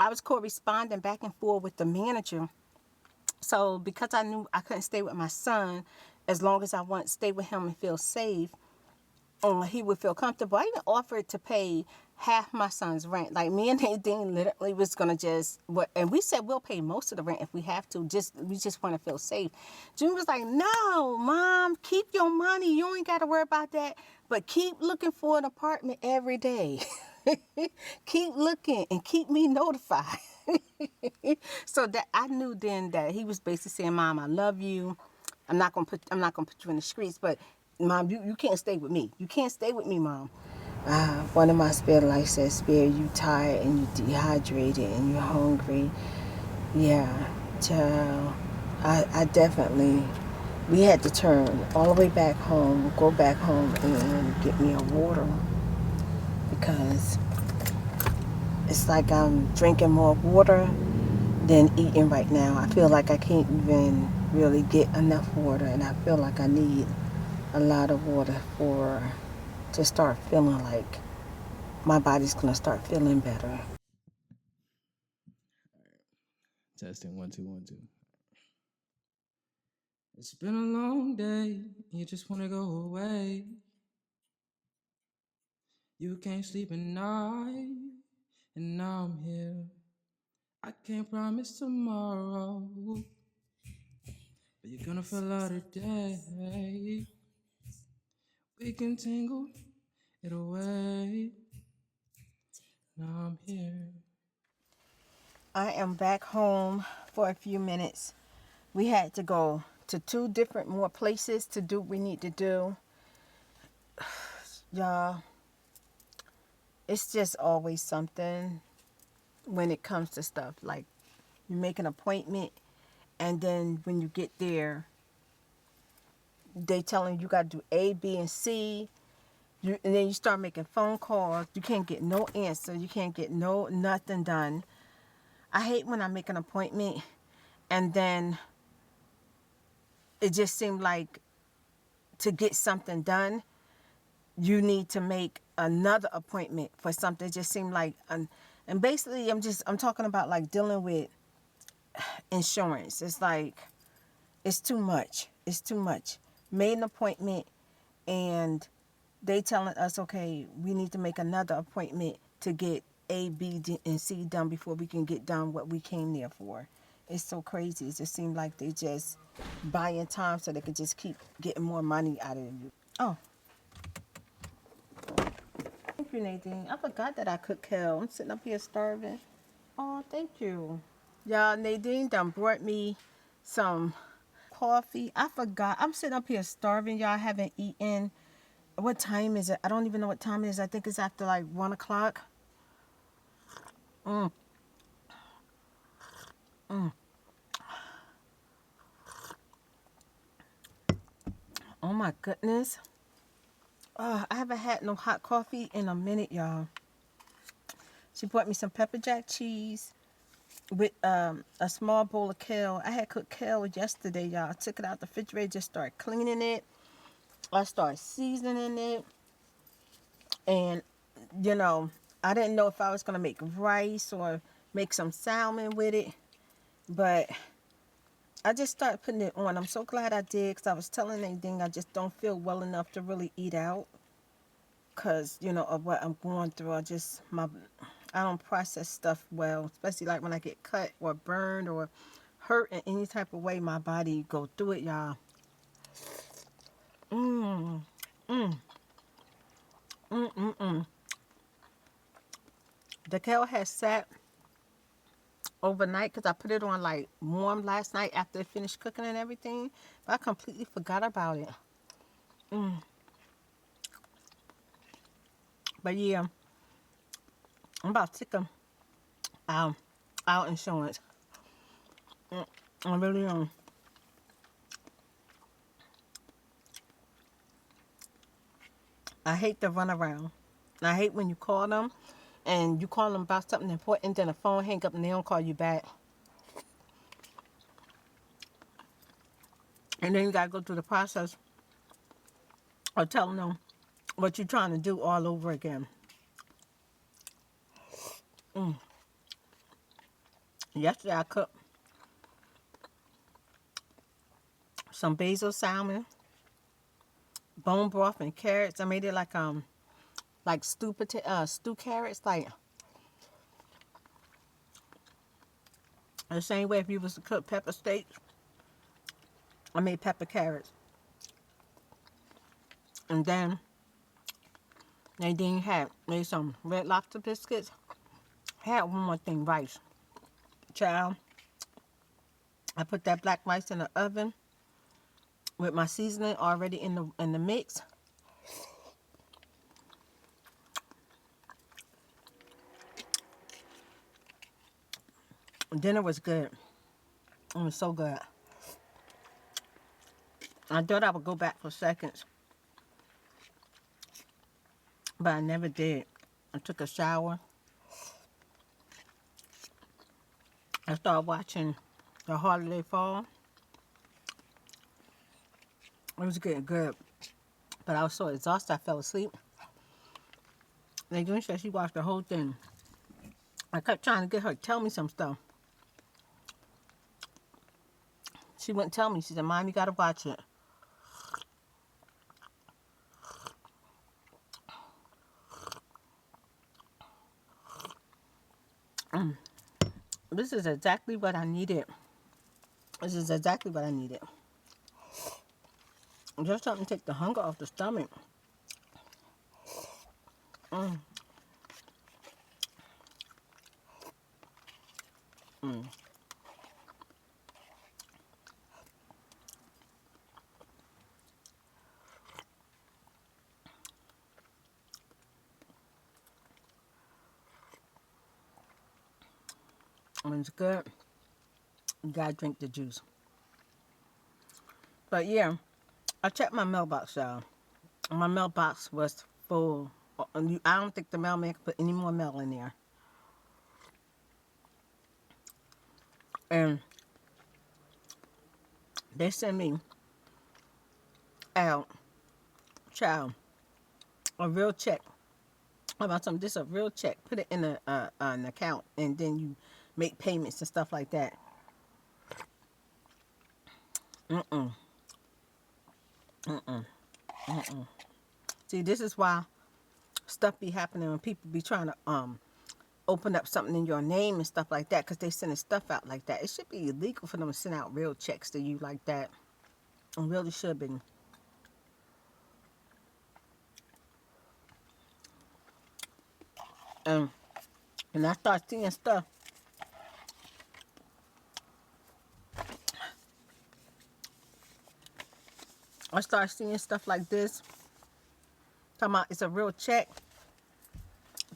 I was corresponding back and forth with the manager. So because I knew I couldn't stay with my son as long as I want to stay with him and feel safe, he would feel comfortable. I even offered to pay half my son's rent. Like me and Nadine literally was gonna and we said we'll pay most of the rent if we have to. We just want to feel safe. June was like, "No, Mom, keep your money. You ain't got to worry about that. But keep looking for an apartment every day. Keep looking and keep me notified." So that I knew then that he was basically saying, "Mom, I love you. I'm not gonna put you in the streets, but Mom, you can't stay with me. You can't stay with me, Mom." One of my spirit life says, "Spirit, you tired and you dehydrated and you're hungry." Yeah, child. I definitely, we had to turn all the way back home, go back home and get me a water because it's like I'm drinking more water than eating right now. I feel like I can't even really get enough water, and I feel like I need a lot of water to start feeling like my body's gonna start feeling better. Testing 1 2 1 2. It's been a long day. You just wanna go away. You can't sleep at night, and now I'm here. I can't promise tomorrow, but you're gonna feel out today. We can tangle it away. Now I'm here. I am back home for a few minutes. We had to go to two different more places to do what we need to do. Y'all, it's just always something when it comes to stuff. Like you make an appointment and then when you get there, they telling you got to do A, B, and C. And then you start making phone calls. You can't get no answer. You can't get nothing done. I hate when I make an appointment and then it just seemed like to get something done, you need to make another appointment for something. It just seemed like, and basically I'm talking about like dealing with insurance. It's like, it's too much. It's too much. Made an appointment and they telling us, okay, we need to make another appointment to get A, B, D, and C done before we can get done what we came there for. It's so crazy. It just seems like they just buying time so they can just keep getting more money out of you. Oh, thank you, Nadine. I forgot that I could kale. I'm sitting up here starving. Oh, thank you. Y'all, Nadine done brought me some coffee. I forgot. I'm sitting up here starving. Y'all, I haven't eaten. What time is it? I don't even know what time it is. I think it's after like 1 o'clock. Mm, mm. Oh my goodness. I haven't had no hot coffee in a minute, y'all. She brought me some pepper jack cheese with a small bowl of kale. I had cooked kale yesterday, y'all. I took it out the refrigerator, just started cleaning it. I started seasoning it. And, you know, I didn't know if I was going to make rice or make some salmon with it. But I just started putting it on. I'm so glad I did because I was telling Nadine I just don't feel well enough to really eat out because, you know, of what I'm going through. I don't process stuff well, especially like when I get cut or burned or hurt in any type of way. My body go through it, y'all. Mmm, mmm, mmm, mmm, mmm. The kale has sat overnight because I put it on like warm last night after it finished cooking and everything. But I completely forgot about it. Mm. But yeah, I'm about sick of um, our insurance. Mm, I really am. I hate the run around. I hate when you call them and you call them about something important, then the phone hang up and they don't call you back. And then you gotta go through the process of telling them what you're trying to do all over again. Mm. Yesterday I cooked some basil salmon, bone broth and carrots. I made it like stew carrots, like the same way if you was to cook pepper steaks. I made pepper carrots. And then Nadine had made some red lobster biscuits. Had one more thing, rice. Child, I put that black rice in the oven with my seasoning already in the mix. Dinner was good. It was so good. I thought I would go back for seconds, but I never did. I took a shower. I started watching The Holiday Fall. It was getting good, but I was so exhausted I fell asleep. Nadine said she watched the whole thing. I kept trying to get her to tell me some stuff. She wouldn't tell me. She said, Mom, you gotta watch it. This is exactly what I needed. This is exactly what I needed. Just something to take the hunger off the stomach. Mm. Mm. When it's good, you gotta drink the juice. But yeah, I checked my mailbox, y'all. My mailbox was full. I don't think the mailman could put any more mail in there. And they sent me out, child, a real check. About something, this a real check. Put it in an account, and then you make payments and stuff like that. Mm-mm. Mm-mm. Mm-mm. See, this is why stuff be happening when people be trying to open up something in your name and stuff like that, because they sending stuff out like that. It should be illegal for them to send out real checks to you like that. It really should be. And I start seeing stuff. I start seeing stuff like this. Talking about it's a real check.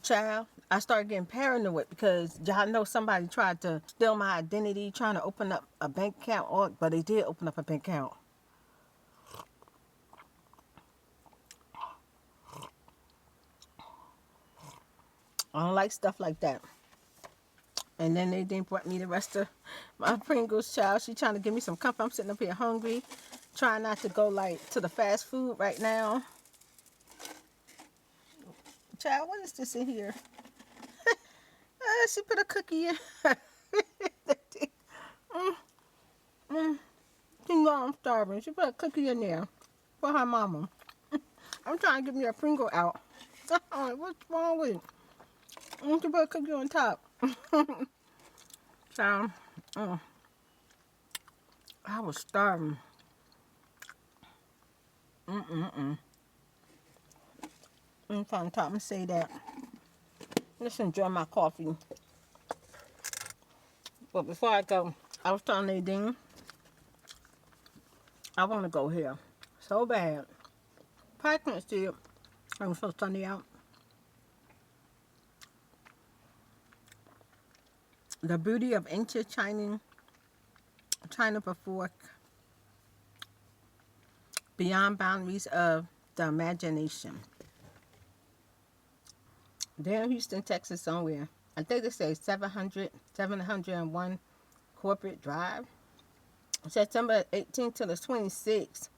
Child, I started getting paranoid because y'all know somebody tried to steal my identity, trying to open up a bank account, but they did open up a bank account. I don't like stuff like that. And then they didn't brought me the rest of my Pringles, child. She trying to give me some comfort. I'm sitting up here hungry, trying not to go like to the fast food right now. Child, what is this in here? She put a cookie in. She know I'm starving. She put a cookie in there for her mama. I'm trying to get me a Pringle out. What's wrong with it? She put a cookie on top. Child, I was starving. I'm trying to talk and say that. Let's enjoy my coffee. But before I go, I was telling Nadine, I want to go here so bad. Probably couldn't see it. It was so sunny out. The beauty of ancient China before, beyond boundaries of the imagination. There in Houston, Texas somewhere. I think they say 701 Corporate Drive. September 18th to the 26th.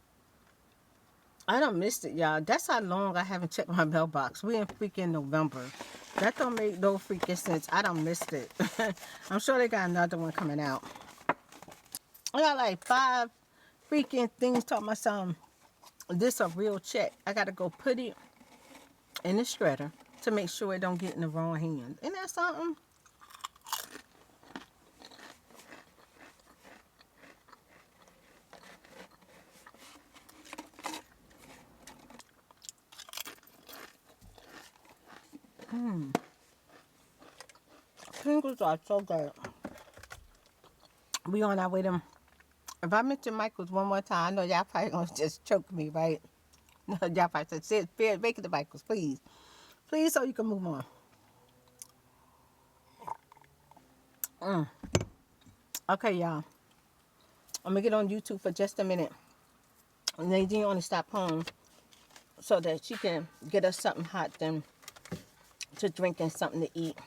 I done missed it, y'all. That's how long I haven't checked my mailbox. We in freaking November. That don't make no freaking sense. I done missed it. I'm sure they got another one coming out. I got like 5 freaking things talking about something. This a real check. I gotta go put it in the shredder to make sure it don't get in the wrong hand. Isn't that something? Pringles are so good. We on our way to. If I mention Michael's one more time, I know y'all probably gonna just choke me, right? No, y'all probably said, make it to Michael's, please. Please, so you can move on. Okay, y'all. I'm gonna get on YouTube for just a minute. Nadine only stopped home so that she can get us something hot then to drink and something to eat.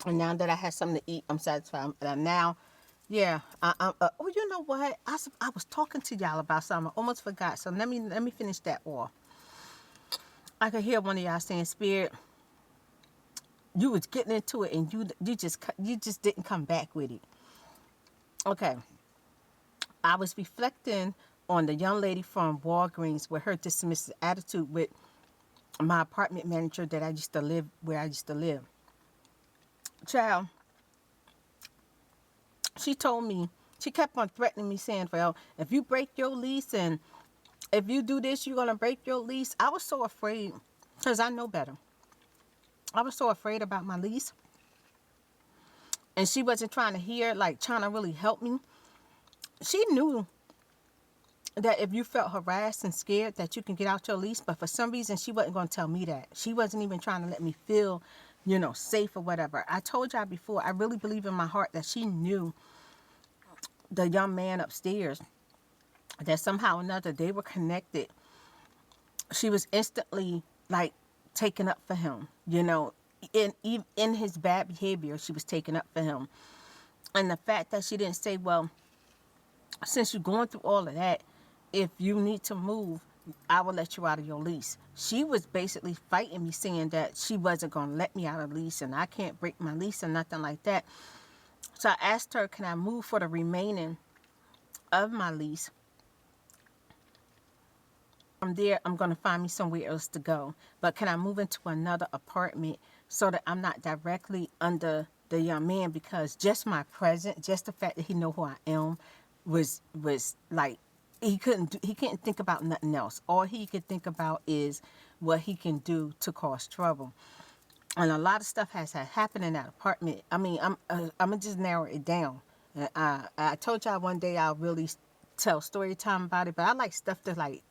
And now that I have something to eat, I'm satisfied. Now, yeah. Oh, you know what? I was talking to y'all about something. I almost forgot. So let me finish that off. I could hear one of y'all saying, "Spirit, you was getting into it and you just didn't come back with it." Okay. I was reflecting on the young lady from Walgreens with her dismissive attitude with my apartment manager that I used to live where I used to live. Child, she told me, she kept on threatening me saying, well, if you break your lease and if you do this, you're going to break your lease. I was so afraid because I know better. I was so afraid about my lease. And she wasn't trying to hear, like trying to really help me. She knew that if you felt harassed and scared that you can get out your lease, but for some reason she wasn't going to tell me that. She wasn't even trying to let me feel, safe or whatever. I told y'all before, I really believe in my heart that she knew the young man upstairs, that somehow or another they were connected. She was instantly like taken up for him, in his bad behavior. She was taken up for him. And the fact that she didn't say, well, since you're going through all of that, if you need to move, I will let you out of your lease. She was basically fighting me, saying that she wasn't going to let me out of the lease and I can't break my lease or nothing like that. So I asked her, can I move for the remaining of my lease? From there, I'm going to find me somewhere else to go. But can I move into another apartment so that I'm not directly under the young man? Because just my presence, just the fact that he know who I am was like, he can't think about nothing else. All he could think about is what he can do to cause trouble. And a lot of stuff has happened in that apartment. I mean, I'm gonna just narrow it down. I told y'all one day I'll really tell story time about it, but I like stuff to like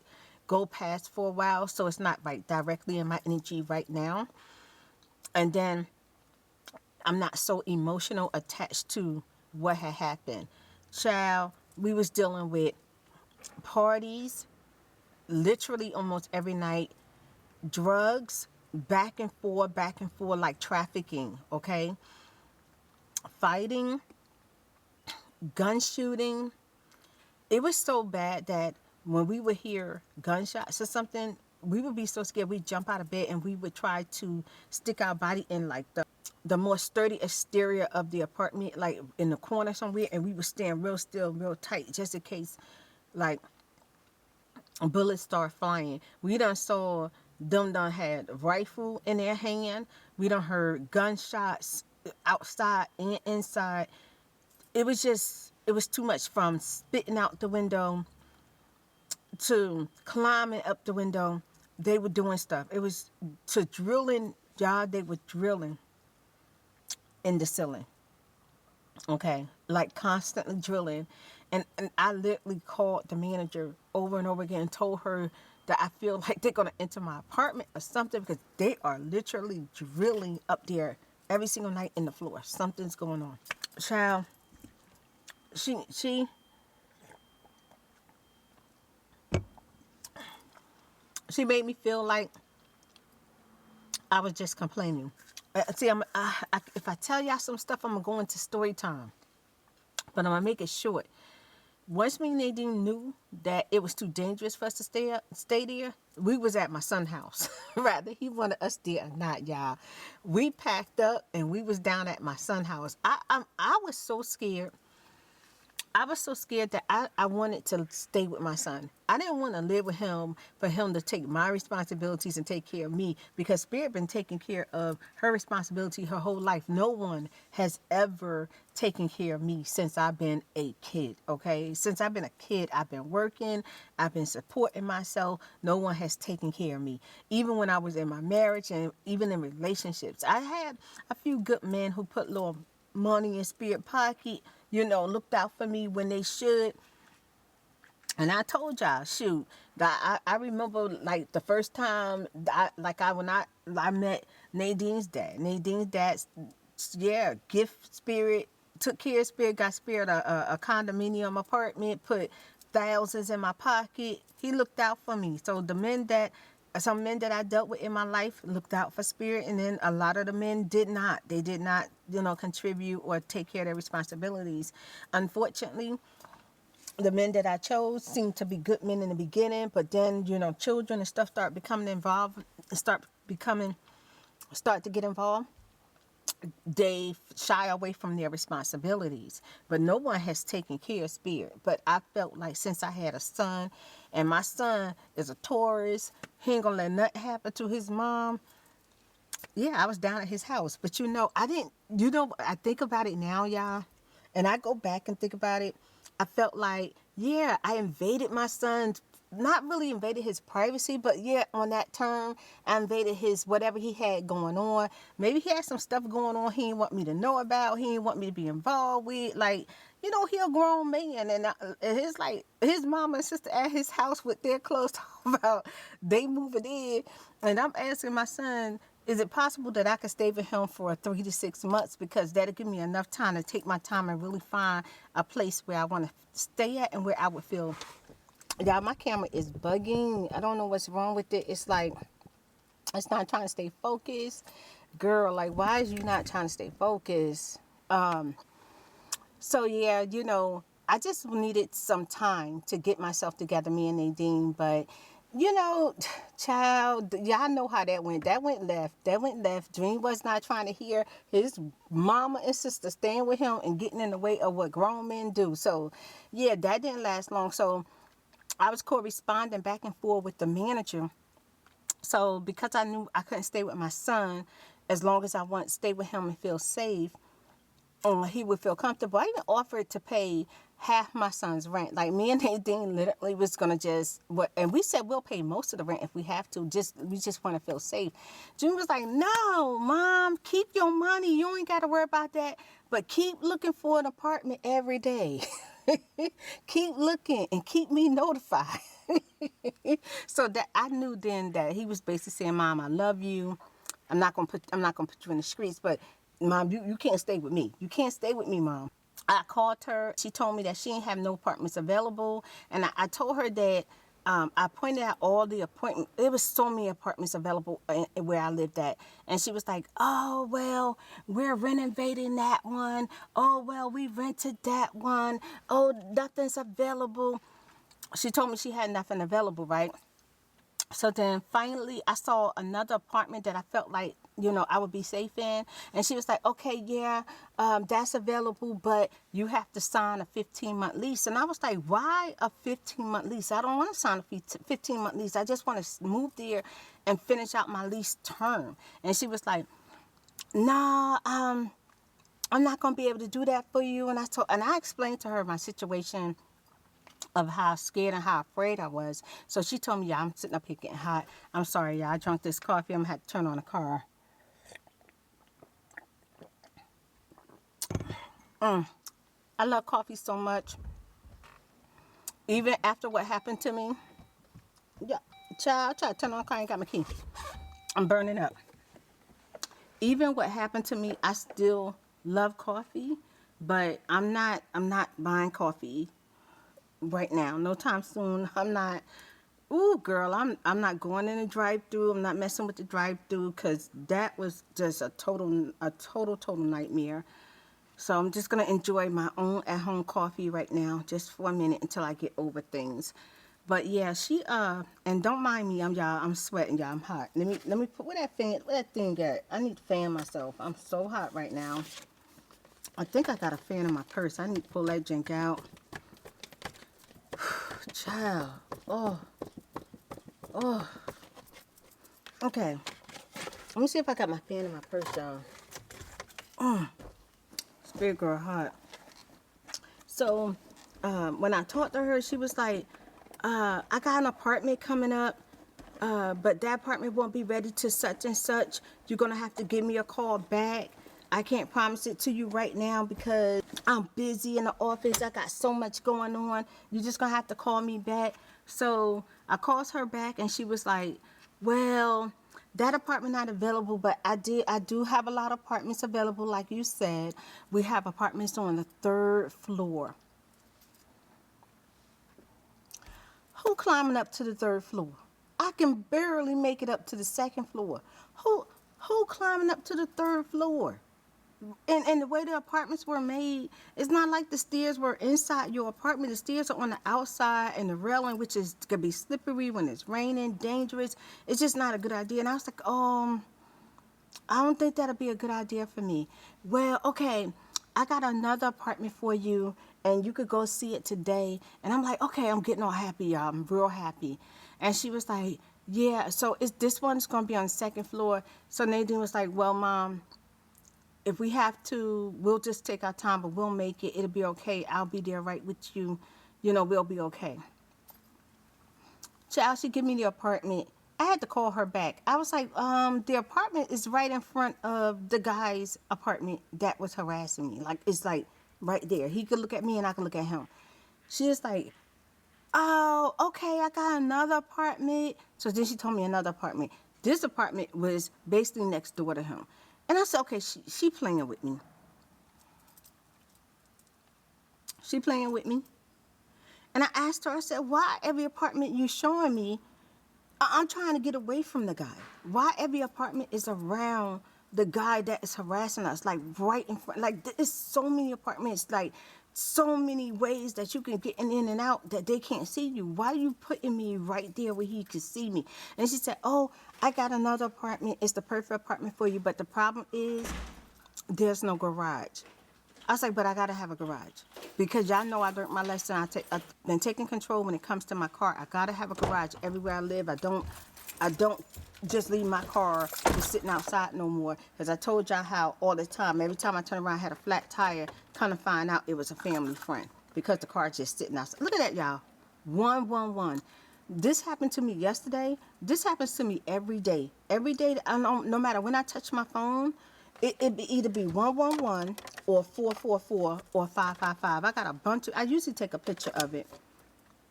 go past for a while, so it's not like directly in my energy right now. And then I'm not so emotional attached to what had happened. Child, we was dealing with parties literally almost every night, drugs, back and forth, like trafficking, okay? Fighting, gun shooting. It was so bad that when we would hear gunshots or something, we would be so scared we'd jump out of bed and we would try to stick our body in like the more sturdy exterior of the apartment, like in the corner somewhere, and we would stand real still, real tight, just in case like bullets start flying. We done saw them done had a rifle in their hand. We done heard gunshots outside and inside. It was too much, from spitting out the window to climbing up the window. They were doing stuff. It was to drilling, y'all. They were drilling in the ceiling. Okay, like constantly drilling. And I literally called the manager over and over again and told her that I feel like they're going to enter my apartment or something, because they are literally drilling up there every single night in the floor. Something's going on. Child, she made me feel like I was just complaining. See, if I tell y'all some stuff, I'm going to go into story time. But I'm going to make it short. once me and Nadine knew that it was too dangerous for us to stay there, we was at my son's house. Rather he wanted us there or not, y'all. We packed up and we was down at my son's house. I was so scared. I was so scared that I wanted to stay with my son. I didn't want to live with him for him to take my responsibilities and take care of me, because Spirit been taking care of her responsibility her whole life. No one has ever taken care of me since I've been a kid, okay? Since I've been a kid, I've been working, I've been supporting myself. No one has taken care of me. Even when I was in my marriage and even in relationships. I had a few good men who put little money in Spirit pocket, you know, looked out for me when they should. And I told y'all, shoot, I remember like the first time when I met Nadine's dad. Nadine's dad, yeah, gift Spirit, took care of Spirit, got Spirit a condominium apartment, put thousands in my pocket. He looked out for me. So some men that I dealt with in my life looked out for Spirit, and then a lot of the men did not. They did not, you know, contribute or take care of their responsibilities. Unfortunately, the men that I chose seemed to be good men in the beginning, but then, you know, children and stuff start becoming involved, start to get involved. They shy away from their responsibilities, but no one has taken care of Spirit. But I felt like since I had a son, and my son is a Taurus, he ain't gonna let nothing happen to his mom. Yeah, I was down at his house, but you know, I think about it now, y'all, and I go back and think about it. I felt like, yeah, I invaded my son's, not really invaded his privacy, but yeah, on that term, I invaded his, whatever he had going on. Maybe he had some stuff going on he didn't want me to know about, he didn't want me to be involved with. Like, you know, he a grown man, and his mama and sister at his house with their clothes about they moving in, and I'm asking my son, is it possible that I could stay with him for 3 to 6 months, because that'll give me enough time to take my time and really find a place where I want to stay at and where I would feel. Y'all, my camera is bugging. I don't know what's wrong with it. It's like it's not trying to stay focused. Girl, like, why is you not trying to stay focused? So yeah, you know, I just needed some time to get myself together, me and Nadine. But you know, child, y'all know how that went. That went left. Dream was not trying to hear his mama and sister staying with him and getting in the way of what grown men do. So yeah, that didn't last long. So I was corresponding back and forth with the manager. So because I knew I couldn't stay with my son as long as I want to stay with him and feel safe, he would feel comfortable. I even offered to pay half my son's rent. Like, me and Nadine literally was gonna and we said we'll pay most of the rent if we have to. We just want to feel safe. June was like, "No, Mom, keep your money. You ain't got to worry about that. But keep looking for an apartment every day. Keep looking and keep me notified." So that I knew then that he was basically saying, "Mom, I love you. I'm not gonna put you in the streets, but Mom, you can't stay with me. You can't stay with me, Mom." I called her. She told me that she didn't have no apartments available, and I told her that I pointed out all the appointments. There was so many apartments available where I lived at, and she was like, "Oh well, we're renovating that one. Oh well, we rented that one. Oh, nothing's available." She told me she had nothing available, right? So then finally I saw another apartment that I felt like, you know, I would be safe in. And she was like, "Okay, yeah, that's available, but you have to sign a 15-month lease." And I was like, "Why a 15-month lease? I don't want to sign a 15-month lease. I just want to move there and finish out my lease term." And she was like, "Nah, I'm not going to be able to do that for you." And I explained to her my situation of how scared and how afraid I was. So she told me, "Yeah, I'm sitting up here getting hot. I'm sorry, y'all. I drank this coffee. I'm going to have to turn on the car." I love coffee so much. Even after what happened to me. Yeah, child, I tried to turn on the car. I ain't got my key. I'm burning up. Even what happened to me, I still love coffee. But I'm not buying coffee right now. No time soon. I'm not. Ooh, girl, I'm not going in the drive-thru. I'm not messing with the drive-thru, because that was just a total nightmare. So I'm just going to enjoy my own at-home coffee right now, just for a minute until I get over things. But yeah, she, and don't mind me, I'm sweating, y'all, I'm hot. Let me put, where that thing at? I need to fan myself. I'm so hot right now. I think I got a fan in my purse. I need to pull that drink out. Child. Oh. Okay. Let me see if I got my fan in my purse, y'all. It's big girl hot. So, when I talked to her, she was like, I got an apartment coming up, but that apartment won't be ready to such and such. You're going to have to give me a call back. I can't promise it to you right now because I'm busy in the office. I got so much going on. You're just going to have to call me back. So I called her back and she was like, well, that apartment not available, but I do have a lot of apartments available. Like you said, we have apartments on the 3rd floor. Who climbing up to the 3rd floor? I can barely make it up to the 2nd floor. Who climbing up to the 3rd floor? And the way the apartments were made, it's not like the stairs were inside your apartment. The stairs are on the outside, and the railing, which is could be slippery when it's raining, dangerous. It's just not a good idea. And I was like, I don't think that'll be a good idea for me. Well, okay, I got another apartment for you, and you could go see it today. And I'm like, okay, I'm getting all happy, y'all. I'm real happy. And she was like, yeah, so this one's going to be on the 2nd floor. So Nadine was like, well, Mom, if we have to, we'll just take our time, but we'll make it. It'll be okay. I'll be there right with you. You know, we'll be okay. Child, she give me the apartment. I had to call her back. I was like, the apartment is right in front of the guy's apartment that was harassing me. Like, it's like right there. He could look at me and I could look at him. She is like, oh, okay, I got another apartment. So then she told me another apartment. This apartment was basically next door to him. And I said, okay, she playing with me. She playing with me. And I asked her, I said, why every apartment you showing me, I'm trying to get away from the guy. Why every apartment is around the guy that is harassing us, like right in front. Like, there's so many apartments, like so many ways that you can get in and out that they can't see you. Why are you putting me right there where he could see me? And she said, oh, I got another apartment. It's the perfect apartment for you. But the problem is there's no garage. I was like, but I got to have a garage. Because y'all know I learned my lesson. I've been taking control when it comes to my car. I got to have a garage everywhere I live. I don't just leave my car just sitting outside no more. Because I told y'all how all the time, every time I turn around, I had a flat tire. Kind of find out it was a family friend. Because the car just sitting outside. Look at that, y'all. 111. This happened to me yesterday. This happens to me every day. Every day, no matter when I touch my phone, it be either be 111 or 444 or 555. I got a bunch of, I usually take a picture of it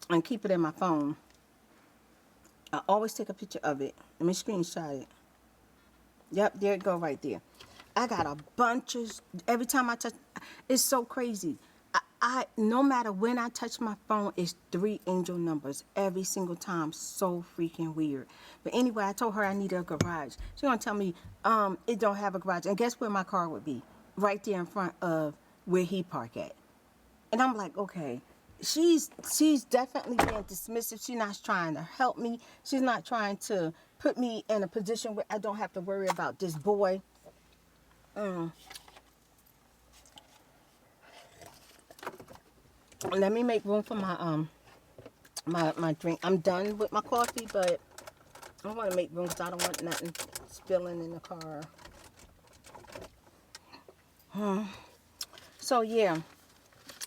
and keep it in my phone. I always take a picture of it. Let me screenshot it. Yep, there it go right there. I got a bunch of, every time I touch, it's so crazy. I no matter when I touch my phone, it's 3 angel numbers every single time. So freaking weird. But anyway, I told her I needed a garage. She's gonna tell me it don't have a garage. And guess where my car would be? Right there in front of where he parked at. And I'm like, okay, she's definitely being dismissive. She's not trying to help me. She's not trying to put me in a position where I don't have to worry about this boy. Let me make room for my my drink. I'm done with my coffee, but I want to make room because I don't want nothing spilling in the car. So yeah.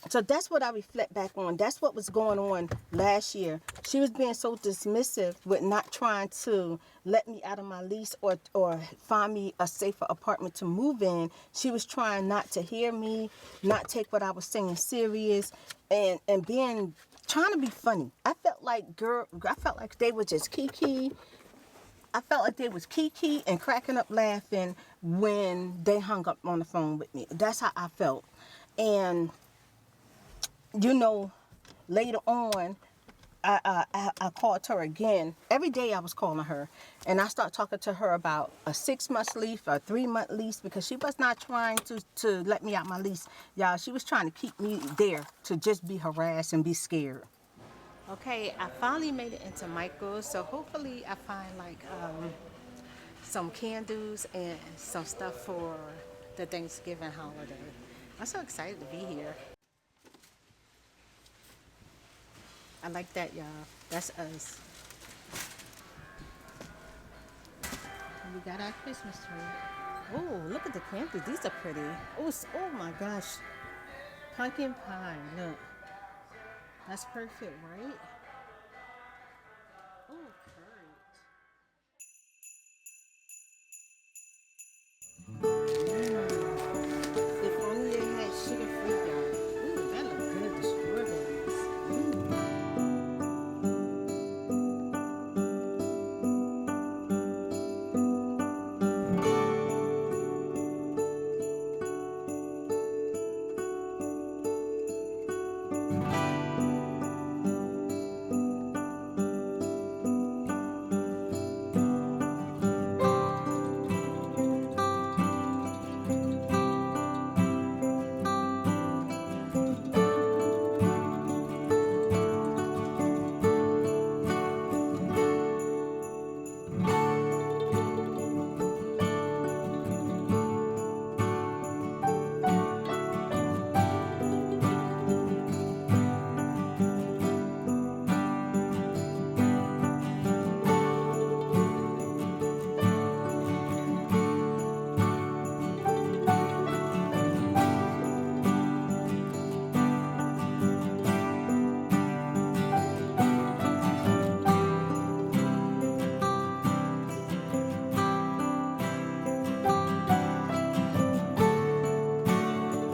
So that's what I reflect back on. That's what was going on last year. She was being so dismissive with not trying to let me out of my lease or find me a safer apartment to move in. She was trying not to hear me, not take what I was saying serious, and trying to be funny. I felt like they were just kiki. I felt like they was kiki and cracking up laughing when they hung up on the phone with me. That's how I felt. And you know, later on, I called her again. Every day I was calling her, and I started talking to her about a 6-month lease, a 3-month lease, because she was not trying to let me out my lease. Y'all, she was trying to keep me there to just be harassed and be scared. Okay, I finally made it into Michael's, so hopefully I find like some candles and some stuff for the Thanksgiving holiday. I'm so excited to be here. I like that, y'all. That's us. We got our Christmas tree. Oh, look at the candles. These are pretty. Oh, oh my gosh. Pumpkin pie. Look. That's perfect, right? Oh, currant. If only they had sugar-free, y'all. Ooh, that look good. The strawberries. Ooh.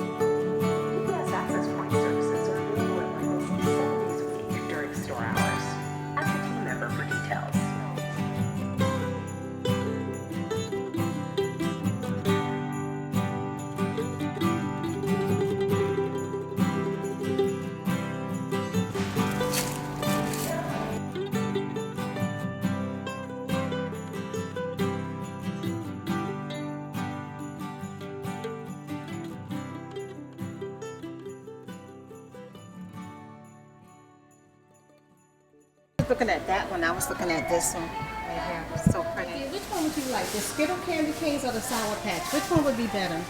UPS Access Point services are available at Michael's 7 days a week during store hours. Ask a team member for details. Looking at that one, I was looking at this one right here. It's so pretty. Which one would you like? The Skittle candy canes or the Sour Patch? Which one would be better?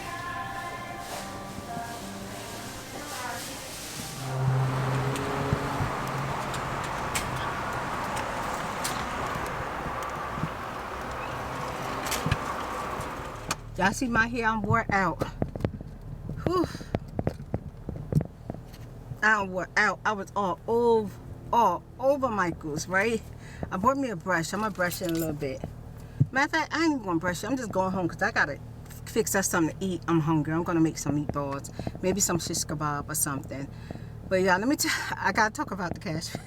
Y'all see my hair? I'm wore out. Whew. I'm wore out. I was all over Michael's, right? I bought me a brush. I'm gonna brush it a little bit. Matter of fact, I ain't even gonna brush it. I'm just going home because I gotta fix us something to eat. I'm hungry. I'm gonna make some meatballs, maybe some shish kebab or something. But yeah, I gotta talk about the cashier.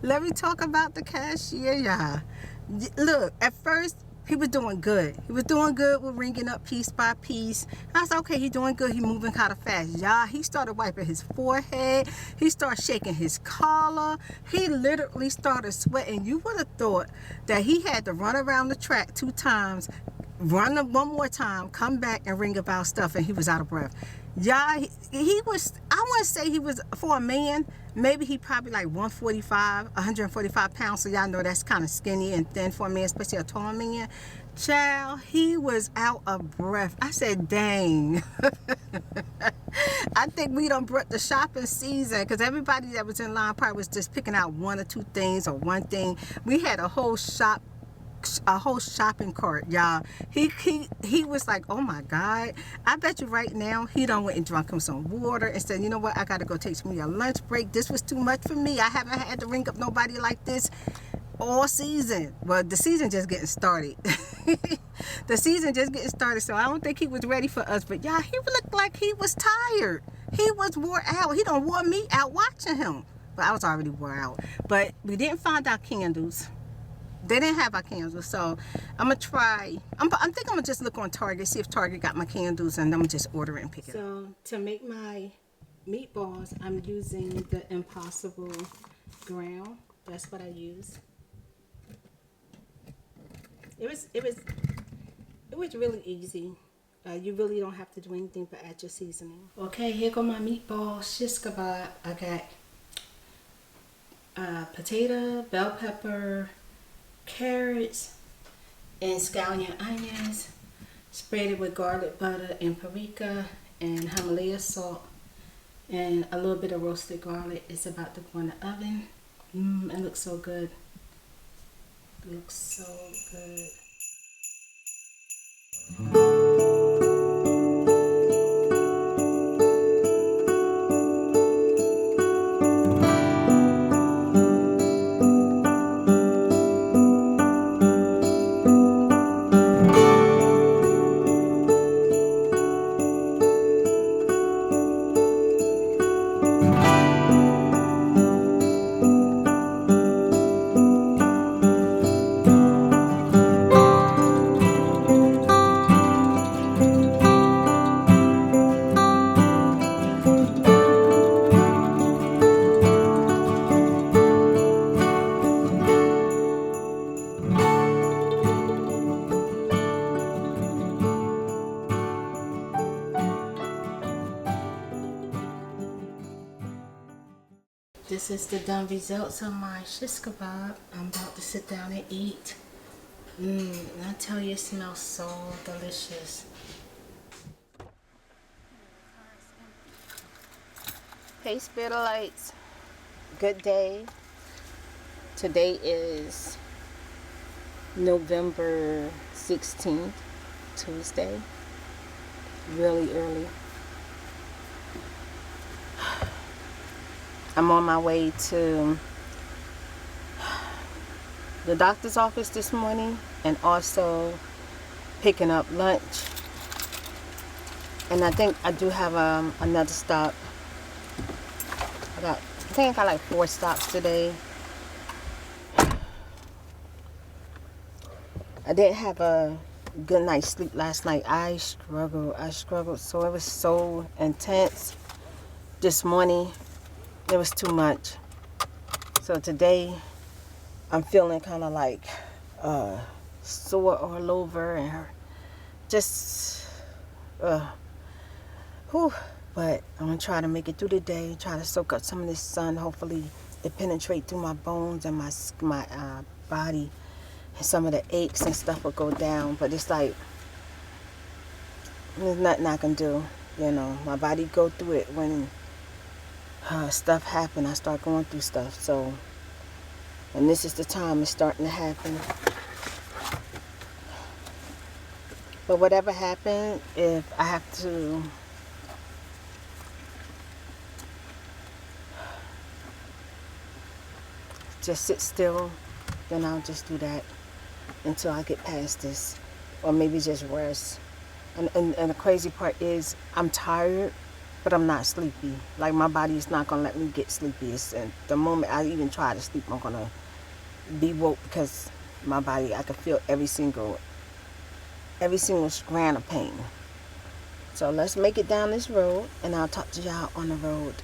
Let me talk about the cashier, y'all. Look, at first he was doing good. He was doing good with ringing up piece by piece. I was like, okay, he doing good. He moving kind of fast. Y'all, he started wiping his forehead. He started shaking his collar. He literally started sweating. You would have thought that he had to run around the track 2 times, run one more time, come back and ring about stuff, and he was out of breath. Y'all, he was, I wouldn't say he was, for a man, maybe he probably like 145 pounds, so y'all know that's kind of skinny and thin for a man, especially a tall man. Child, he was out of breath. I said, dang. I think we done brought the shopping season, because everybody that was in line probably was just picking out 1 or 2 things or one thing. We had a whole shopping cart, y'all. He was like, oh my God. I bet you right now he done went and drunk him some water and said, you know what, I gotta go take me a lunch break. This was too much for me. I haven't had to ring up nobody like this all season. Well, the season just getting started. The season just getting started, so I don't think he was ready for us. But y'all, he looked like he was tired. He was wore out. He done wore me out watching him. But I was already wore out. But we didn't find our candles. They didn't have our candles, so I'm gonna try. I think I'm gonna just look on Target, see if Target got my candles, and I'm gonna just order it and pick it up. So to make my meatballs, I'm using the Impossible ground. That's what I use. It was really easy. You really don't have to do anything but add your seasoning. Okay, here go my meatballs. Shish kebab. I got potato, bell pepper, carrots, and scallion onions. Spread it with garlic butter and paprika and Himalaya salt and a little bit of roasted garlic. It's about to go in the oven. It looks so good. It looks so good. This is the done results of my shish kebab. I'm about to sit down and eat. And I tell you, it smells so delicious. Hey, Spirit Lights. Good day. Today is November 16th, Tuesday. Really early. I'm on my way to the doctor's office this morning and also picking up lunch. And I think I do have another stop. I think I got like 4 stops today. I didn't have a good night's sleep last night. I struggled. So it was so intense this morning. It was too much. So today I'm feeling kind of like sore all over and just whew. But I'm gonna try to make it through the day, try to soak up some of this sun. Hopefully it penetrate through my bones and my body, and some of the aches and stuff will go down. But it's like there's nothing I can do. You know, my body go through it when stuff happen. I start going through stuff. So, and this is the time it's starting to happen. But whatever happened, if I have to just sit still, then I'll just do that until I get past this, or maybe just rest. And the crazy part is I'm tired, but I'm not sleepy. Like my body is not gonna let me get sleepy. And the moment I even try to sleep, I'm gonna be woke because my body, I can feel every single strand of pain. So let's make it down this road, and I'll talk to y'all on the road.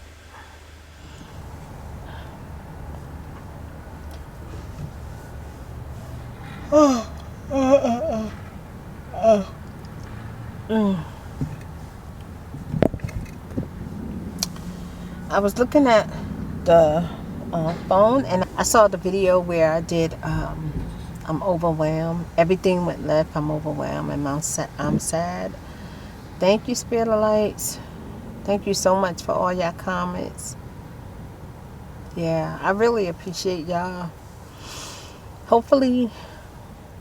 I was looking at the phone and I saw the video where I did I'm overwhelmed. Everything went left. I'm overwhelmed and I'm sad. Thank you, Spirit of Lights. Thank you so much for all y'all comments. Yeah, I really appreciate y'all. Hopefully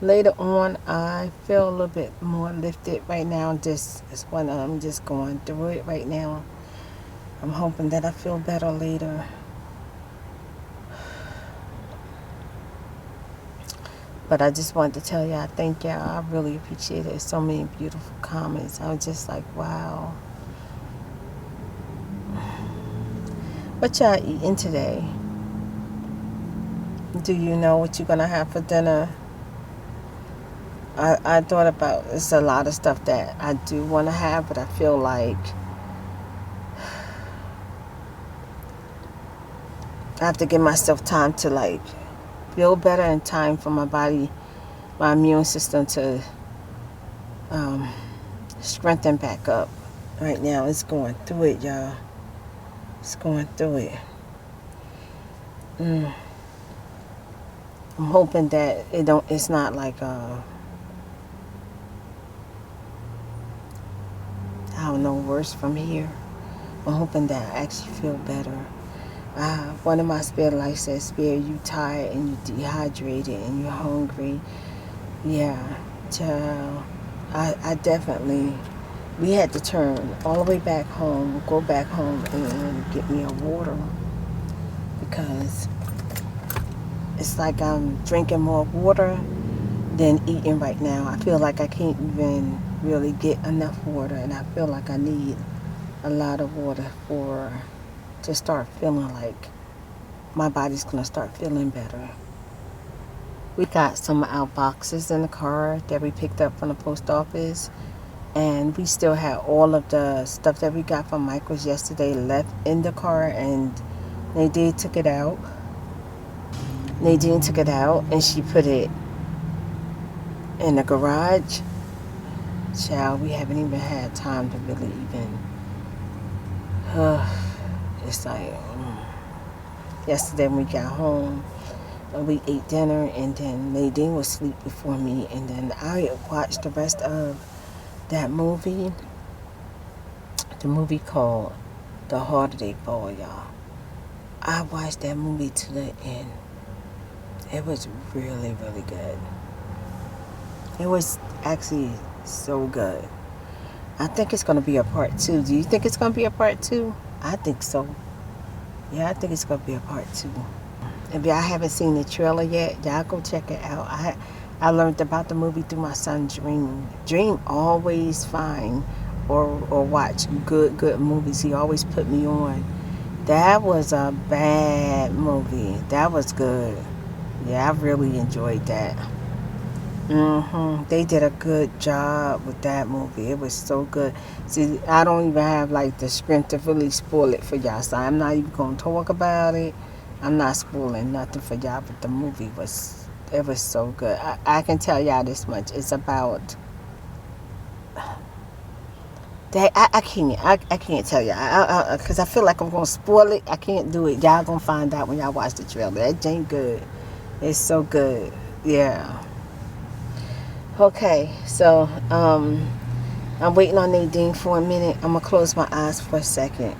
later on I feel a little bit more lifted. Right now this is when I'm just going through it right now. I'm hoping that I feel better later. But I just wanted to tell y'all, thank y'all. I really appreciate it. So many beautiful comments. I was just like, wow. What y'all eating today? Do you know what you're going to have for dinner? I thought about, it's a lot of stuff that I do want to have, but I feel like I have to give myself time to like feel better and time for my body, my immune system to strengthen back up. Right now it's going through it, y'all. It's going through it. I'm hoping that it's not like I don't know, worse from here. I'm hoping that I actually feel better. One of my spirit lights says, "Spirit, you tired and you dehydrated and you're hungry." Yeah, child. I definitely. We had to turn all the way back home, go back home and get me a water because it's like I'm drinking more water than eating right now. I feel like I can't even really get enough water, and I feel like I need a lot of water to start feeling like my body's gonna start feeling better. We got some of our boxes in the car that we picked up from the post office, and we still had all of the stuff that we got from Michael's yesterday left in the car, and Nadine took it out. And she put it in the garage. Child, we haven't even had time to really even it's like yesterday when we got home, we ate dinner, and then Nadine was asleep before me, and then I watched the rest of that movie, the movie called The Harder They Fall, y'all. I watched that movie to the end. It was really, really good. It was actually so good. I think it's going to be a part 2. Do you think it's going to be a part 2? I think so. Yeah, I think it's going to be a part 2. If y'all haven't seen the trailer yet, y'all go check it out. I learned about the movie through my son Dream. Dream always find or watch good movies. He always put me on. That was a bad movie. That was good. Yeah, I really enjoyed that. They did a good job with that movie. It was so good. See, I don't even have like the strength to really spoil it for y'all, so I'm not even gonna talk about it. I'm not spoiling nothing for y'all, but the movie was so good. I can tell y'all this much. It's about that I can't tell y'all because I feel like I'm gonna spoil it. I can't do it. Y'all gonna find out when y'all watch the trailer. That ain't good. It's so good. Yeah. Okay, so I'm waiting on Nadine for a minute. I'm gonna close my eyes for a second.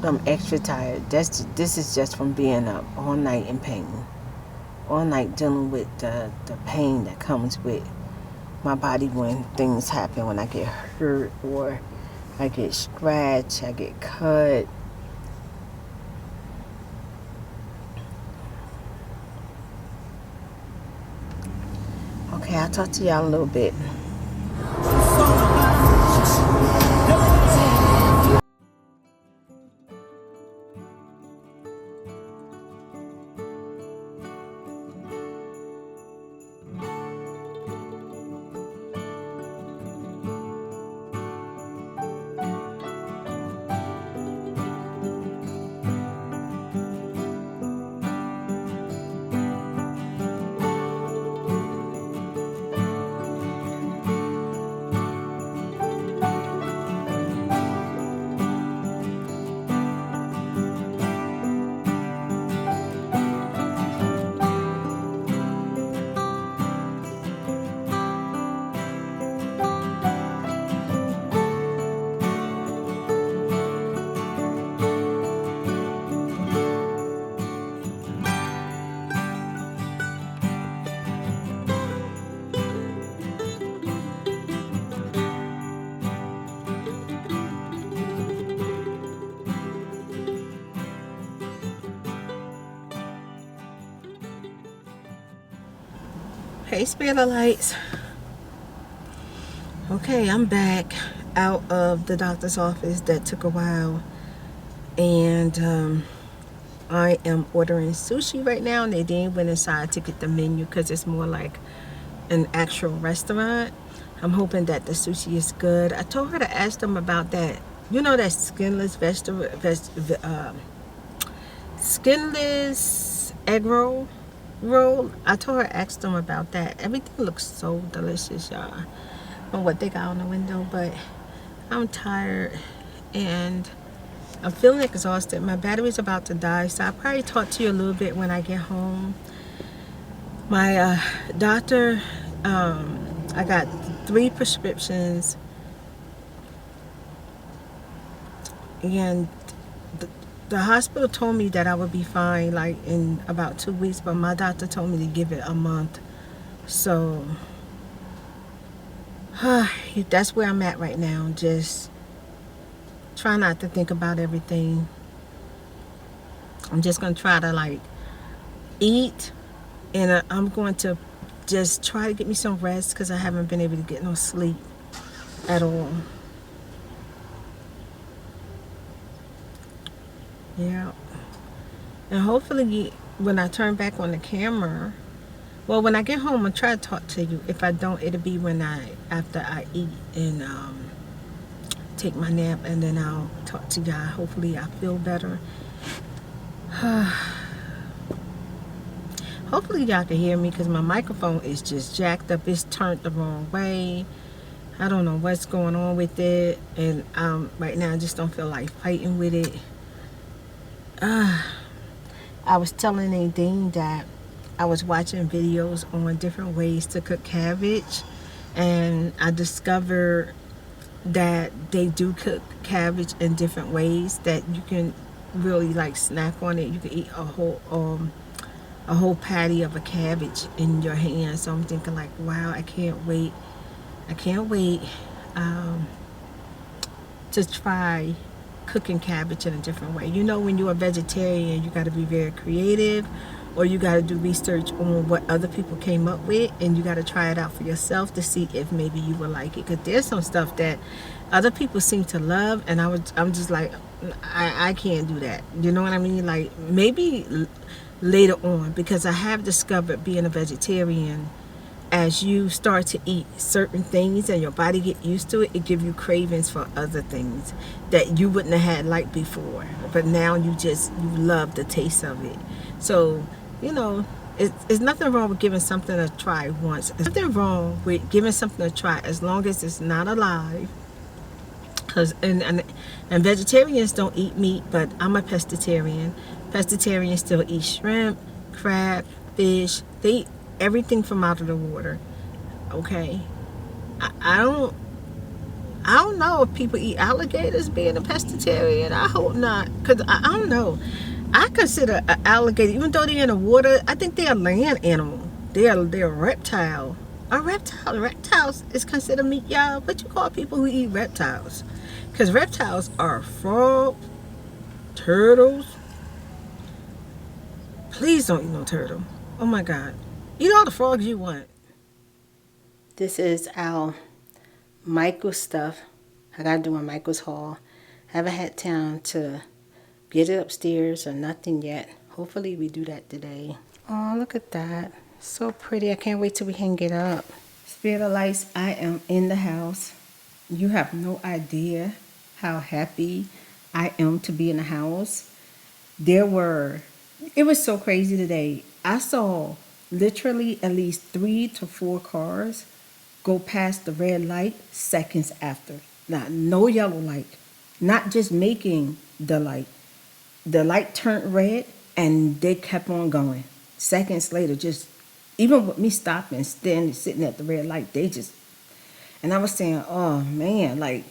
I'm extra tired. This is just from being up all night in pain. All night dealing with the pain that comes with my body when things happen, when I get hurt or I get scratched, I get cut. Okay, I'll talk to y'all a little bit. Hey, Spirit Lights. Okay, I'm back out of the doctor's office. That took a while. And I am ordering sushi right now. And Nadine went inside to get the menu because it's more like an actual restaurant. I'm hoping that the sushi is good. I told her to ask them about that. You know that skinless skinless egg roll. I told her to ask them about that. Everything looks so delicious, y'all, from what they got on the window. But I'm tired and I'm feeling exhausted. My battery's about to die, so I'll probably talk to you a little bit when I get home. My doctor, I got 3 prescriptions, and the hospital told me that I would be fine like in about 2 weeks, but my doctor told me to give it a month. So that's where I'm at right now. Just try not to think about everything. I'm just gonna try to like eat, and I'm going to just try to get me some rest because I haven't been able to get no sleep at all. Yeah. And hopefully when I turn back on the camera, well, when I get home, I'll try to talk to you. If I don't, it'll be after I eat and take my nap, and then I'll talk to y'all. Hopefully I feel better. Hopefully y'all can hear me because my microphone is just jacked up. It's turned the wrong way. I don't know what's going on with it, and right now I just don't feel like fighting with it. I was telling Nadine that I was watching videos on different ways to cook cabbage, and I discovered that they do cook cabbage in different ways that you can really like snack on it. You can eat a whole patty of a cabbage in your hand. So I'm thinking like, wow, I can't wait to try cooking cabbage in a different way. You know, when you're a vegetarian, you got to be very creative, or you got to do research on what other people came up with, and you got to try it out for yourself to see if maybe you will like it. Because there's some stuff that other people seem to love, and I'm just like, I can't do that. You know what I mean? Like maybe later on, because I have discovered being a vegetarian, as you start to eat certain things and your body get used to it, it gives you cravings for other things that you wouldn't have had like before, but now you love the taste of it. So you know, it's nothing wrong with giving something a try once. There's nothing wrong with giving something a try as long as it's not alive. Cause and vegetarians don't eat meat, but I'm a pescatarian. Pescatarians still eat shrimp, crab, fish. They eat everything from out of the water. Okay, I don't know if people eat alligators being a pescatarian. I hope not, cause I don't know. I consider an alligator, even though they're in the water, I think they're a land animal. They're a reptile. A reptile. Reptiles is considered meat, y'all. What you call people who eat reptiles? Because reptiles are frogs, turtles. Please don't eat no turtle. Oh my God. Eat all the frogs you want. This is our Michael stuff. I gotta do my Michael's haul. Haven't had time to get it upstairs or nothing yet. Hopefully we do that today. Oh, look at that. So pretty. I can't wait till we hang it up. Spirit of Lights, I am in the house. You have no idea how happy I am to be in the house. It was so crazy today. I saw literally at least 3 to 4 cars go past the red light seconds after. Not no yellow light. Not just making the light. The light turned red and they kept on going. Seconds later, just even with me stopping, standing, sitting at the red light, and I was saying, oh man, like,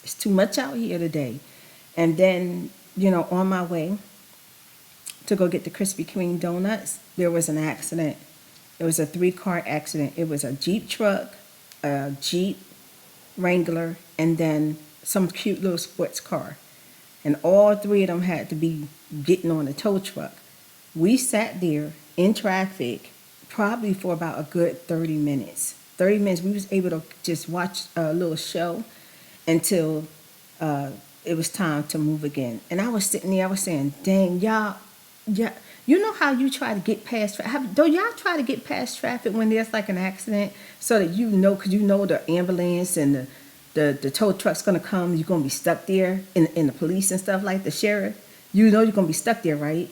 it's too much out here today. And then, on my way to go get the Krispy Kreme donuts, there was an accident. It was a 3-car accident. It was a Jeep truck, a Jeep Wrangler, and then some cute little sports car. And all 3 of them had to be getting on a tow truck. We sat there in traffic probably for about a good 30 minutes. 30 minutes, we was able to just watch a little show until it was time to move again. And I was sitting there, I was saying, dang, y'all, yeah, you know how you try to get past traffic? Do y'all try to get past traffic when there's like an accident so that you know, because you know the ambulance and the tow truck's going to come, you're going to be stuck there, in the police and stuff like the sheriff, you know you're going to be stuck there, right?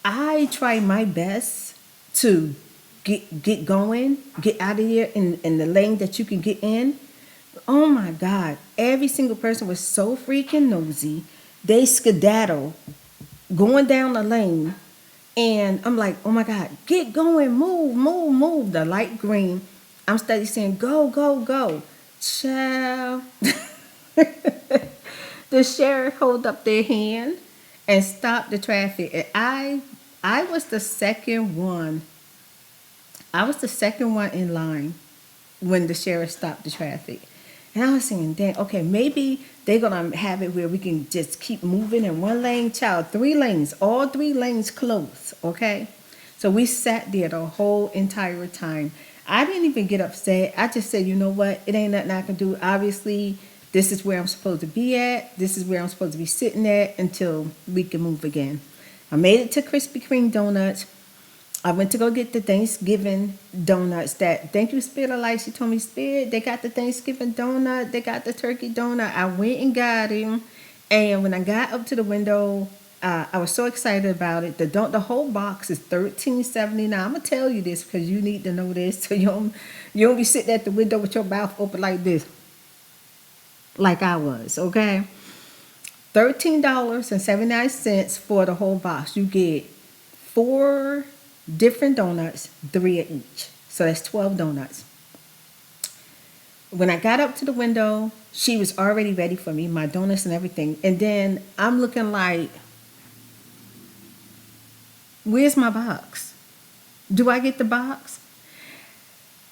I try my best to get going, get out of here in the lane that you can get in. Oh my God, every single person was so freaking nosy. They skedaddle going down the lane. And I'm like, oh my God, get going, move, move, move. The light green. I'm steady saying, go, go, go. Child. The sheriff hold up their hand and stop the traffic. And I was the second one. I was the second one in line when the sheriff stopped the traffic. And I was saying, dang, okay, maybe they're going to have it where we can just keep moving in one lane. Child, 3 lanes, all 3 lanes closed, okay? So we sat there the whole entire time. I didn't even get upset. I just said, you know what? It ain't nothing I can do. Obviously, this is where I'm supposed to be at. This is where I'm supposed to be sitting at until we can move again. I made it to Krispy Kreme donuts. I went to go get the Thanksgiving donuts. That thank you, Spirit of Life. She told me, Spirit, they got the Thanksgiving donut. They got the turkey donut. I went and got him. And when I got up to the window, I was so excited about it. The whole box is $13.79. I'm gonna tell you this because you need to know this, so you don't be sitting at the window with your mouth open like this, like I was. Okay, $13.79 for the whole box. You get 4 different donuts, 3 of each. So that's 12 donuts. When I got up to the window, she was already ready for me, my donuts and everything. And then I'm looking like, where's my box? Do I get the box?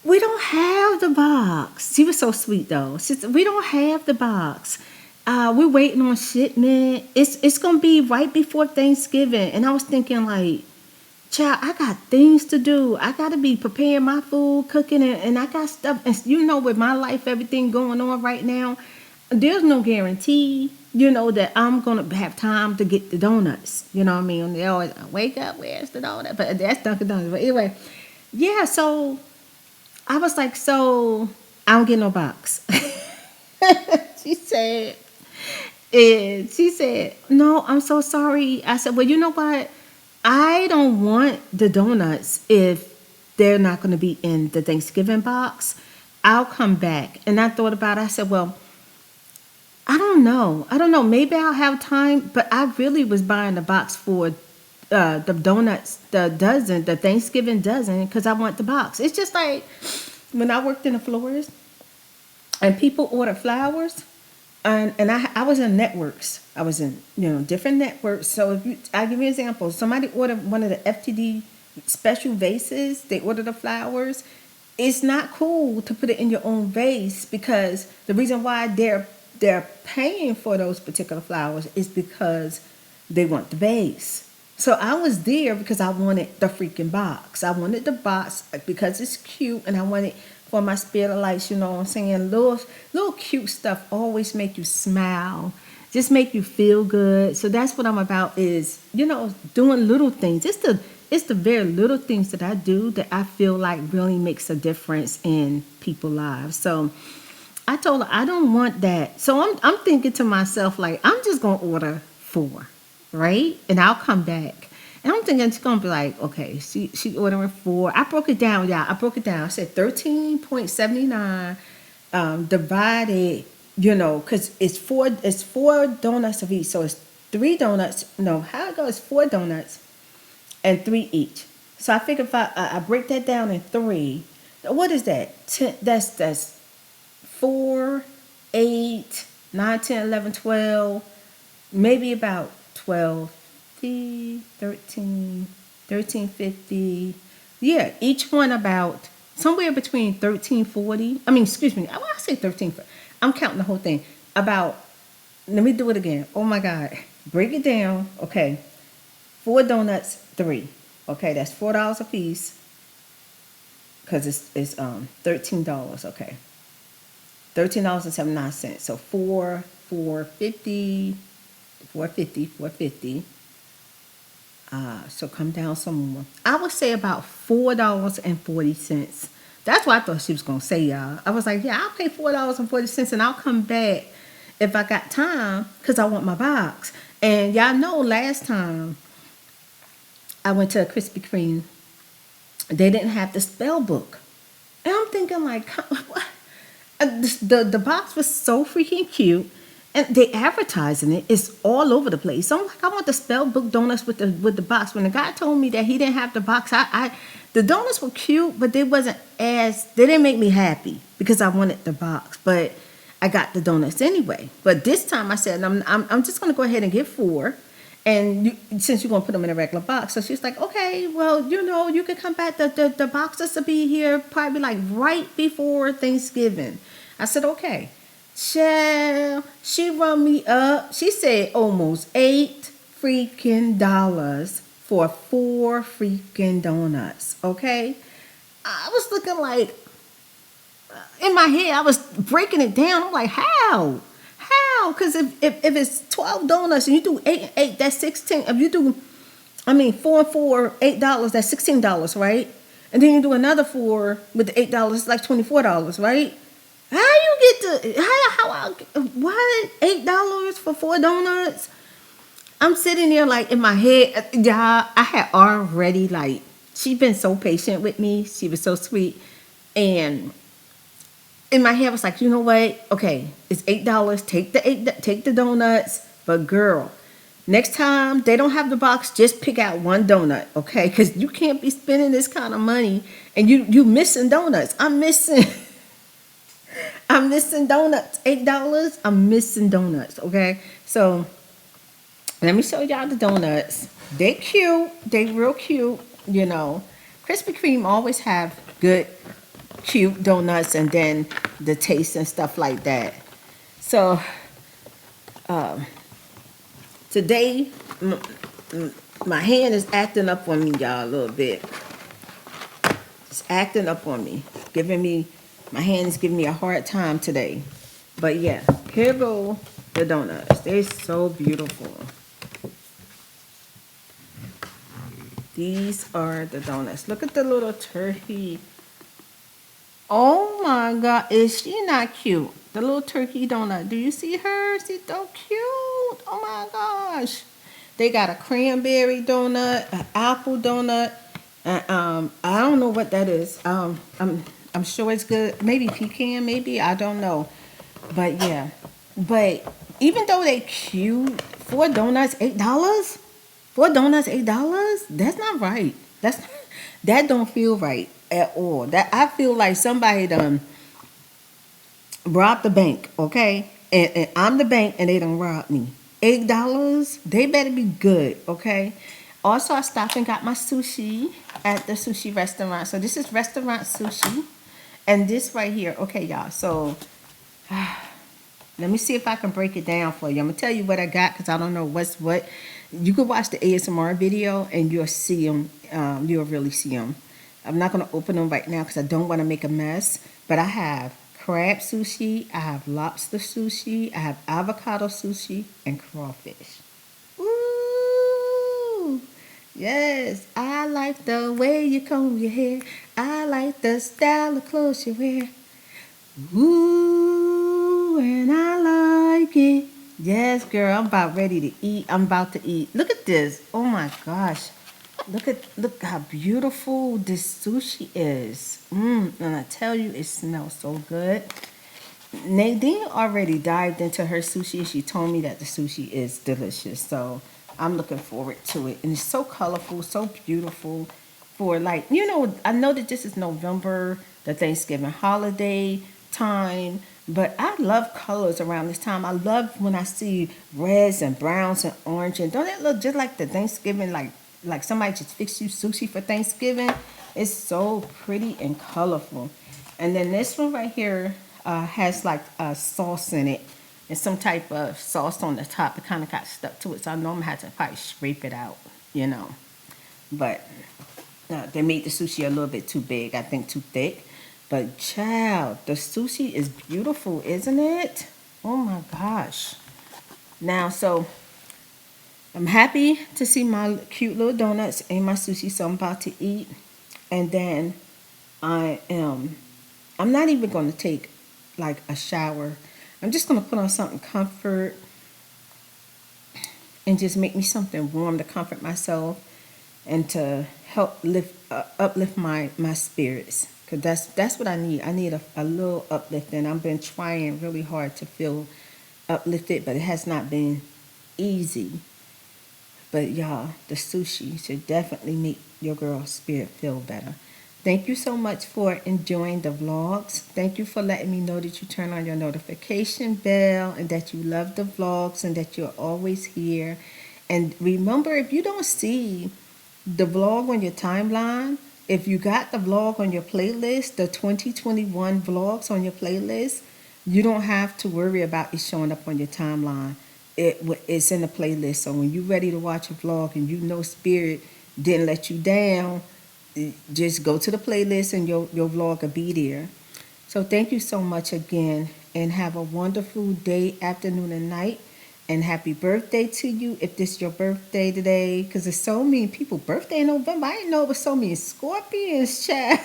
We don't have the box. She was so sweet though. She said, we don't have the box. We're waiting on shipment. It's gonna be right before Thanksgiving. And I was thinking like, child, I got things to do. I got to be preparing my food, cooking, and I got stuff. And you know, with my life, everything going on right now, there's no guarantee, that I'm going to have time to get the donuts. You know what I mean? They always wake up, where's the donut? But that's Dunkin' Donuts. But anyway, yeah, so I was like, so I don't get no box. She said, no, I'm so sorry. I said, well, you know what? I don't want the donuts if they're not going to be in the Thanksgiving box. I'll come back. And I thought about it. I said, well, I don't know. Maybe I'll have time. But I really was buying the box for the donuts, the Thanksgiving dozen, because I want the box. It's just like when I worked in the florist and people order flowers. And I was in networks. I was in, different networks. So I'll give you an example. Somebody ordered one of the FTD special vases. They ordered the flowers. It's not cool to put it in your own vase because the reason why they're paying for those particular flowers is because they want the vase. So I was there because I wanted the freaking box. I wanted the box because it's cute and I wanted for my Spirit of Lights, you know what I'm saying? Little cute stuff always make you smile, just make you feel good. So that's what I'm about is, doing little things. It's the very little things that I do that I feel like really makes a difference in people's lives. So I told her I don't want that. So I'm thinking to myself, like, I'm just going to order 4, right? And I'll come back. And I'm thinking it's going to be like, okay, she ordering 4. I broke it down, y'all. I said 13.79 divided, because it's 4 donuts of each. So it's 3 donuts. No, how it goes, 4 donuts and 3 each. So I figure if I break that down in 3, what is that? 10, that's 4, 8, 9, 10, 11, 12, maybe about 12. 13.50. Yeah, each one about somewhere between 13.40. I say 13. I'm counting the whole thing. About, let me do it again. Oh my God. Break it down. Okay. 4 donuts, 3. Okay, that's $4 a piece. Because it's $13. Okay. $13.79. So 4, 450, 450, 450. So come down some more. I would say about $4.40. That's what I thought she was gonna say, y'all. I was like, yeah, I'll pay $4.40 and I'll come back if I got time because I want my box. And y'all know last time I went to a Krispy Kreme, they didn't have the spell book. And I'm thinking like, what? The box was so freaking cute, and they advertising it. It's all over the place. So I'm like, I want the spell book donuts with the box. When the guy told me that he didn't have the box, the donuts were cute, but they didn't make me happy because I wanted the box. But I got the donuts anyway. But this time I said, I'm just gonna go ahead and get 4. And since you're gonna put them in a regular box, so she's like, okay, well, you can come back. The boxes will be here probably like right before Thanksgiving. I said, okay. She run me up. She said almost $8 freaking for 4 freaking donuts. Okay, I was looking like, in my head, I was breaking it down. I'm like, how? Because if it's 12 donuts and you do 8 and 8, that's 16. If you do, 4 and 4, $8, that's $16, right? And then you do another 4 with the $8, it's like $24, right? How you get to what? $8 for 4 donuts? I'm sitting there like in my head, y'all. I had already like, she's been so patient with me. She was so sweet, and in my head I was like, you know what? Okay, it's $8. Take the donuts. But girl, next time they don't have the box, just pick out 1 donut, okay? Because you can't be spending this kind of money and you missing donuts. I'm missing donuts. $8. I'm missing donuts. Okay, so let me show y'all the donuts. They cute. They real cute. Krispy Kreme always have good, cute donuts, and then the taste and stuff like that. So today my hand is acting up on me, y'all, a little bit. It's acting up on me, my hand is giving me a hard time today. But yeah, here go the donuts. They're so beautiful. These are the donuts. Look at the little turkey. Oh my God, is she not cute? The little turkey donut. Do you see her? She's so cute. Oh my gosh. They got a cranberry donut, an apple donut. I don't know what that is. I'm sure it's good. Maybe pecan, maybe. I don't know. But yeah. But even though they cute, 4 donuts, $8? 4 donuts, $8? That's not right. That don't feel right at all. That I feel like somebody done robbed the bank, okay? And I'm the bank and they done robbed me. $8? They better be good, okay? Also, I stopped and got my sushi at the sushi restaurant. So this is restaurant sushi. And this right here, okay, y'all. So let me see if I can break it down for you. I'm going to tell you what I got because I don't know what's what. You can watch the ASMR video and you'll see them. You'll really see them. I'm not going to open them right now because I don't want to make a mess. But I have crab sushi, I have lobster sushi, I have avocado sushi, and crawfish. Ooh, yes, I like the way you comb your hair. I like the style of clothes you wear. Ooh, and I like it. Yes, girl, I'm about ready to eat. I'm about to eat. Look at this. Oh my gosh. Look how beautiful this sushi is. And I tell you, it smells so good. Nadine already dived into her sushi. She told me that the sushi is delicious. So I'm looking forward to it. And it's so colorful, so beautiful. For like, I know that this is November, the Thanksgiving holiday time. But I love colors around this time. I love when I see reds and browns and orange. And don't it look just like the Thanksgiving, like somebody just fixed you sushi for Thanksgiving? It's so pretty and colorful. And then this one right here has like a sauce in it. And some type of sauce on the top. It kind of got stuck to it. So I know I'm going to have to probably scrape it out, But they made the sushi a little bit too big. I think too thick. But child, the sushi is beautiful, isn't it? Oh my gosh. Now, so I'm happy to see my cute little donuts and my sushi, so I'm about to eat. And then I am, I'm not even going to take like a shower. I'm just going to put on something comfort and just make me something warm to comfort myself and to help uplift my spirits. Cause that's what I need. I need a little uplifting. I've been trying really hard to feel uplifted, but it has not been easy. But y'all, the sushi should definitely make your girl's spirit feel better. Thank you so much for enjoying the vlogs. Thank you for letting me know that you turn on your notification bell and that you love the vlogs and that you're always here. And remember, if you don't see the vlog on your timeline, if you got the vlog on your playlist, the 2021 vlogs on your playlist, you don't have to worry about it showing up on your timeline. It's in the playlist. So when you're ready to watch a vlog and you know Spirit didn't let you down, just go to the playlist and your vlog will be there. So thank you so much again and have a wonderful day, afternoon, and night. And happy birthday to you if this is your birthday today. Because there's so many people birthday in November. I didn't know it was so many Scorpions, child.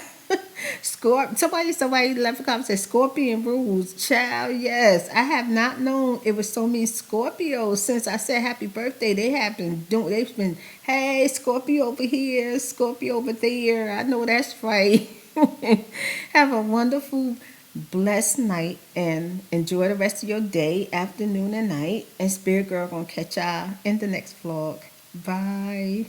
Somebody left a comment said Scorpion rules, child. Yes, I have not known it was so many Scorpios since I said happy birthday. They've been, hey, Scorpio over here, Scorpio over there. I know that's right. Have a wonderful, blessed night and enjoy the rest of your day, afternoon, and night. And Spirit Girl gonna catch y'all in the next vlog. Bye.